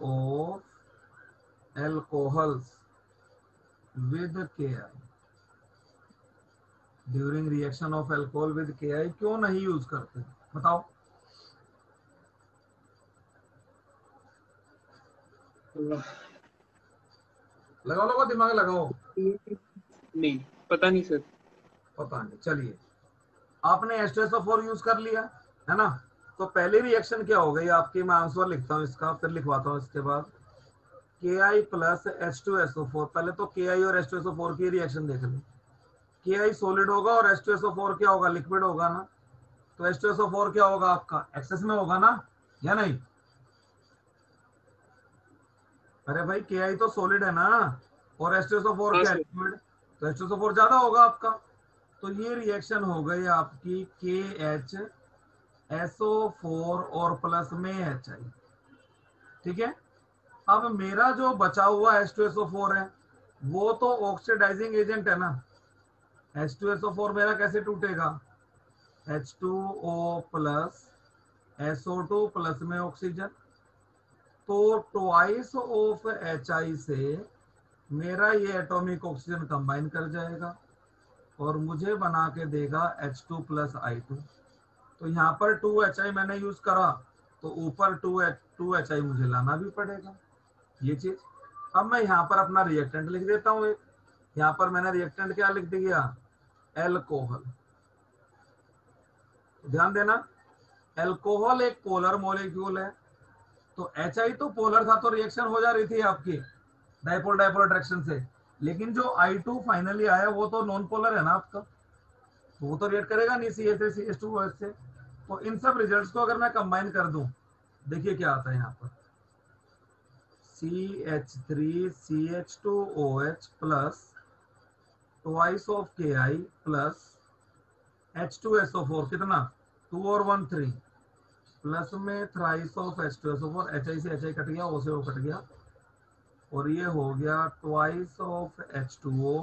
of alcohols with KI, during reaction of alcohol with KI क्यों नहीं यूज करते, बताओ। लगाओ दिमाग लगाओ। नहीं, पता नहीं सर। पता नहीं, चलिए आपने H2SO4 यूज कर लिया, है ना। तो पहली रिएक्शन क्या हो गई आपकी, मैं आंसर लिखता हूँ इसका, फिर लिखवाता हूँ इसके बाद। KI प्लस H2SO4, पहले तो KI और H2SO4 की रिएक्शन देख ली। KI सॉलिड होगा और H2SO4 क्या होगा, लिक्विड होगा ना। तो H2SO4 क्या होगा आपका, एक्सेस में होगा ना, या नहीं। अरे भाई KI तो सॉलिड है ना, और H2SO4 हाँ क्या है, सर। लिक्विड, तो H2SO4 ज्यादा होगा आपका। तो ये रिएक्शन हो गई आपकी KHSO4 और प्लस में HI, ठीक है। अब मेरा जो बचा हुआ H2SO4 है वो तो ऑक्सीडाइजिंग एजेंट है ना। H2SO4 मेरा कैसे टूटेगा, H2O प्लस SO2 प्लस में ऑक्सीजन, तो ट्वाइस ऑफ HI से मेरा ये एटॉमिक ऑक्सीजन कंबाइन कर जाएगा और मुझे बना के देगा H2 प्लस I2। तो यहाँ पर 2HI मैंने यूज करा तो ऊपर 2HI मुझे लाना भी पड़ेगा, ये चीज। अब मैं यहाँ पर अपना रिएक्टेंट लिख देता हूँ एक, यहाँ पर मैंने रिएक्टेंट क्या लिख दिया, एल्कोहल। ध्यान देना, एल्कोहल एक पोलर मॉलिक्यूल है, तो HI तो पोलर था तो रिएक्शन हो जा रही थी आपकी, डाइपोल डाइपोल अट्रैक्शन से। लेकिन जो I2 फाइनली आया वो तो नॉन पोलर है ना आपका, तो वो तो रिएक्ट करेगा नहीं CH3 CH2OH से। तो इन सब रिजल्ट्स को अगर मैं कंबाइन कर दूं, देखिए क्या आता है यहाँ पर, CH3 CH2OH plus twice of KI plus H2SO4 कितना 2 और 1 3 प्लस में थ्राइस ऑफ H2SO4, HI से HI कट गया, O से O कट गया, और ये हो गया ट्वाइस ऑफ H2O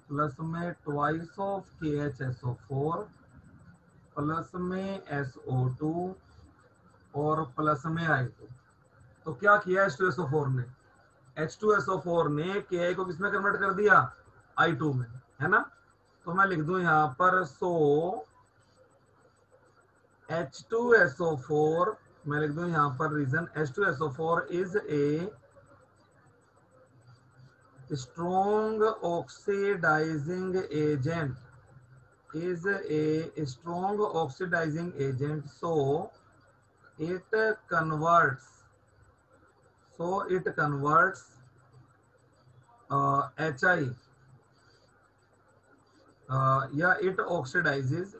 प्लस में ट्वाइस ऑफ KHSO4 प्लस में SO2 और प्लस में I2। तो क्या किया H2SO4 ने, H2SO4 ने KI को किसमें कन्वर्ट कर दिया, I2 में, है ना। तो मैं लिख दूं यहाँ पर, सो H2SO4, मैं लिख दूं यहाँ पर reason, H2SO4 is a strong oxidizing agent, is a strong oxidizing agent, so it converts HI, yeah, it oxidizes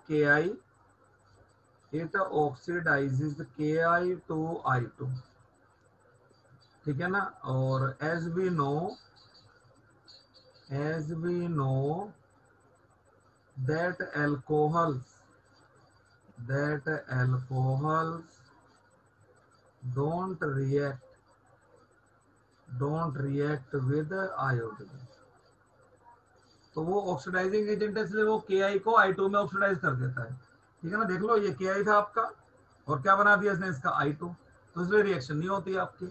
KI, it oxidizes KI to I2, ठीक है ना। और as we know that alcohols don't react with iodine, तो वो oxidising agent है, इसलिए वो KI को I2 में ऑक्सीडाइज कर देता है, ठीक है ना। देख लो ये KI था आपका, और क्या बना दिया इसने, इसका I2, तो इसलिए रिएक्शन नहीं होती आपकी।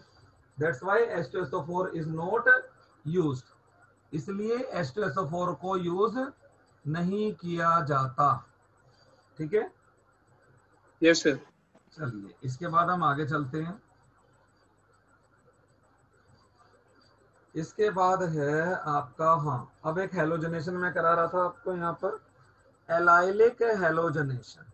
That's why H2SO4 is not used, इसलिए H2SO4 को यूज नहीं किया जाता, ठीक है। Yes sir. चलिए इसके बाद हम आगे चलते हैं। इसके बाद है आपका, हाँ, अब एक हेलोजनेशन मैं करा रहा था आपको यहाँ पर, एलाइलिक हेलोजनेशन,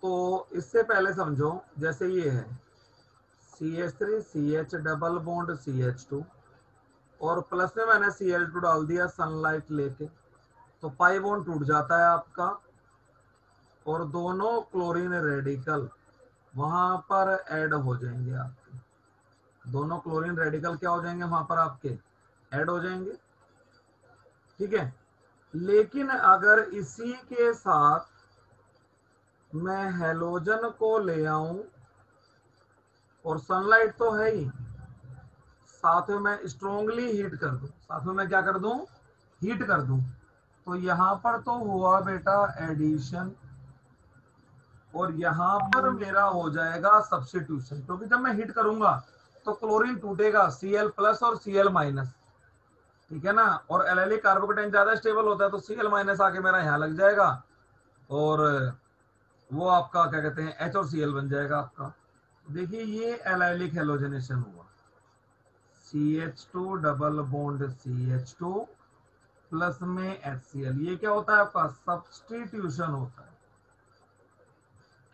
तो इससे पहले समझो, जैसे ये है CH3 CH double bond CH2, और प्लस में मैंने Cl2 डाल दिया सनलाइट लेके, तो पाई बॉन्ड टूट जाता है आपका, और दोनों क्लोरीन रेडिकल वहां पर ऐड हो जाएंगे आपके, दोनों क्लोरीन रेडिकल क्या हो जाएंगे वहां पर आपके, ऐड हो जाएंगे, ठीक है। लेकिन अगर इसी के साथ मैं हेलोजन को ले आऊं, और सनलाइट तो है ही, साथ में मैं स्ट्रोंगली हीट कर दूं, साथ में मैं क्या कर दूं, हीट कर दूं, तो यहां पर तो हुआ बेटा एडिशन, और यहां पर मेरा हो जाएगा सब्स्टिट्यूशन, क्योंकि जब मैं हिट करूंगा तो क्लोरीन टूटेगा, Cl प्लस और Cl माइनस, ठीक है ना। और एल्काइलिक कार्बोकेटाइन ज्यादा स्टेबल होता है, तो Cl माइनस आके मेरा यहाँ लग जाएगा, और वो आपका क्या कहते हैं H और Cl बन जाएगा आपका। देखिए ये एल्काइलिक हेलोजनेशन हुआ, CH2 double bond CH2 plus में HCl, ये क्या होता है आपका, सब्स्टिट्यूशन होता है,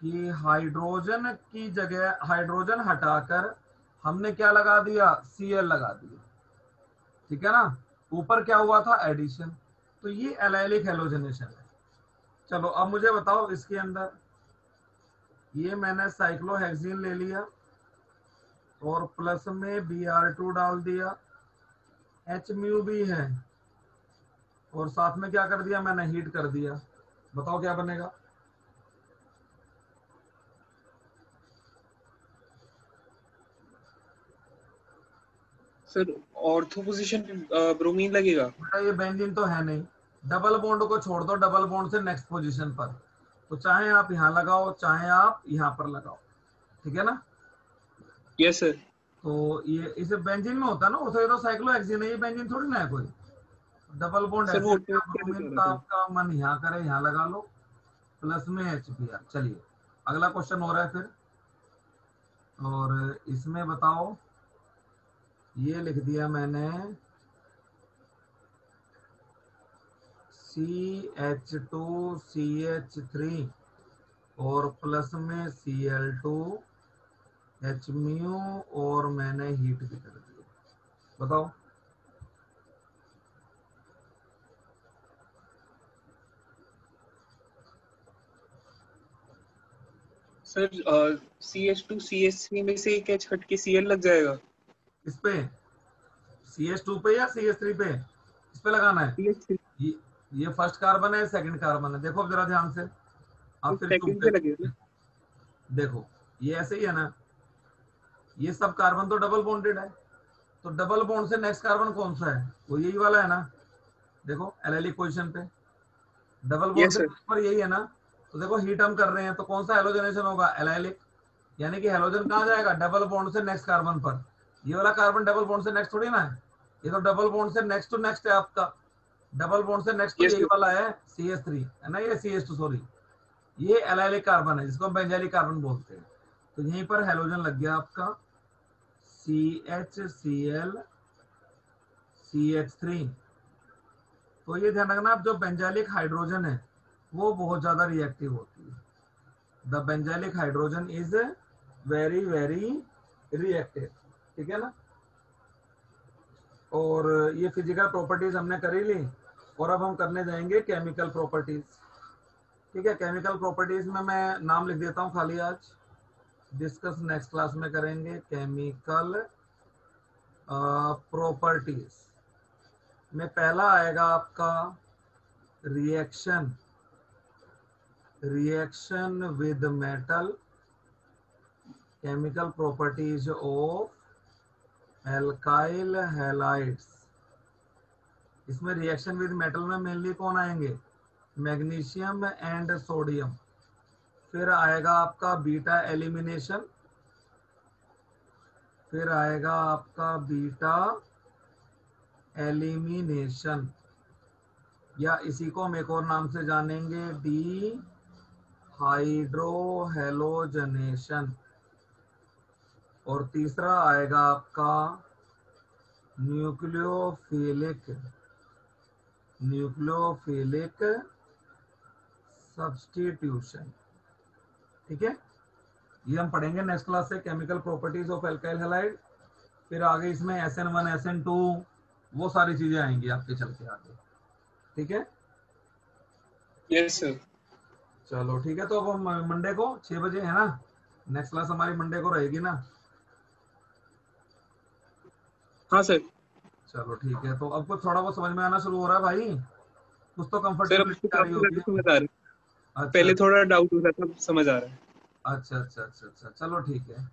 कि हाइड्रोजन की जगह हाइड्रोजन हटाकर हमने क्या लगा दिया, Cl लगा दिया, ठीक है ना। ऊपर क्या हुआ था, एडिशन, तो ये एल्काइलिक हेलोजनेशन है। चलो अब मुझे बताओ, इसके अंदर ये मैंने साइक्लोहेक्सिन ले लिया, और प्लस में Br2 डाल दिया, H म्यू भी है, और साथ में क्या कर दिया मैंने, हीट कर दिया, बताओ क्या बनेगा। सर ऑर्थो पोजीशन ब्रोमीन लगेगा। ये बेंजीन तो है नहीं, डबल बॉन्ड को छोड़ दो, डबल बॉन्ड से नेक्स्ट पोजीशन पर, तो चाहे आप यहाँ लगाओ चाहे आप यहाँ पर लगाओ, ठीक है ना। Yes sir. तो ये इसे बेंजीन में होता है ना, और ये तो साइक्लोहेक्सिन है, ये बेंजीन थोड़ी ना है कोई। डबल बॉन्ड सर वो एसिड का ब्रोमीन का आपका मन यहाँ करे, यहाँ लगा लो, प्लस में HBr। चलिए अगला क्वेश्चन हो रहा है फिर, और इसमें बताओ ये लिख दिया मैंने CH2CH3 और प्लस में Cl2H और मैंने हीट भी कर दी। बताओ सर CH2CH3 में से एक H हट के Cl लग जाएगा। इस पे CH2 पे या CH3 पे, इस पे लगाना है। CH3 ये फर्स्ट कार्बन है, सेकंड कार्बन है। देखो जरा ध्यान से, आप फिर चुप सेकंड पे लगेगा। देखो ये ऐसे ही है ना, ये सब कार्बन तो डबल बॉन्डेड है, तो डबल बॉन्ड से नेक्स्ट कार्बन कौन सा है, वो यही वाला है ना। देखो एलिलिक पोजीशन पे डबल बॉन्ड यस से सर। पर यही है ना। तो देखो हीट हम कर रहे हैं तो कौन सा हेलोजनेशन होगा, एलाइलिक। यानी कि हेलोजन कहाँ जाएगा, डबल बॉन्ड से नेक्स्ट कार्बन पर। ये वाला कार्बन डबल बॉन्ड से नेक्स्ट थोड़ी ना है, ये तो डबल बॉन्ड से नेक्स्ट टू नेक्स्ट है आपका। डबल बॉन्ड से नेक्स्ट तो यस यही सर। वाला है CH3 है ना, ये CH2 सॉरी, ये एलाइलिक कार्बन है जिसको हम बेंजाइलिक कार्बन बोलते हैं। तो यहीं पर हेलोजन लग गया आपका CHCl CH3। तो ये ध्यान रखना, अब जो बेंजाइलिक हाइड्रोजन है वो बहुत ज्यादा रिएक्टिव होती है। The benzylic hydrogen is very very reactive, ठीक है ना। और ये फिजिकल प्रॉपर्टीज हमने करी ली, और अब हम करने जाएंगे केमिकल प्रॉपर्टीज। ठीक है, केमिकल प्रॉपर्टीज में मैं नाम लिख देता हूँ खाली, आज डिस्कस नेक्स्ट क्लास में करेंगे केमिकल प्रॉपर्टीज में पहला आएगा आपका reaction with metal, chemical properties of alkyl halides. इसमें रिएक्शन विद मेटल में मेनली कौन आएंगे, मैग्नीशियम एंड सोडियम। फिर आएगा आपका बीटा एलिमिनेशन, फिर आएगा आपका बीटा एलिमिनेशन, या इसी को हम एक और नाम से जानेंगे डी हाइड्रोहेलोजनेशन। और तीसरा आएगा आपका न्यूक्लियोफिलिक सब्स्टिट्यूशन। ठीक है, ये हम पढ़ेंगे नेक्स्ट क्लास से, chemical properties of alkyl halide. फिर आगे इसमें SN1 SN2 वो सारी चीजें आएंगी आपके चल के आगे। ठीक है, यस सर। चलो ठीक है, तो अब हम मंडे को 6 बजे है ना, नेक्स्ट क्लास हमारी मंडे को रहेगी ना। हाँ सर। चलो ठीक है, तो अब कुछ थोड़ा बहुत समझ में आना शुरू हो रहा है भाई, कुछ तो सर अब कंफर्टेबिलिटी तो आ रही काफी होगी। ज्यादा समझ आ रहा है। अच्छा पहले थोड़ा डाउट हो रहा था, अब समझ आ रहा है। अच्छा अच्छा अच्छा अच्छा, चलो ठीक है।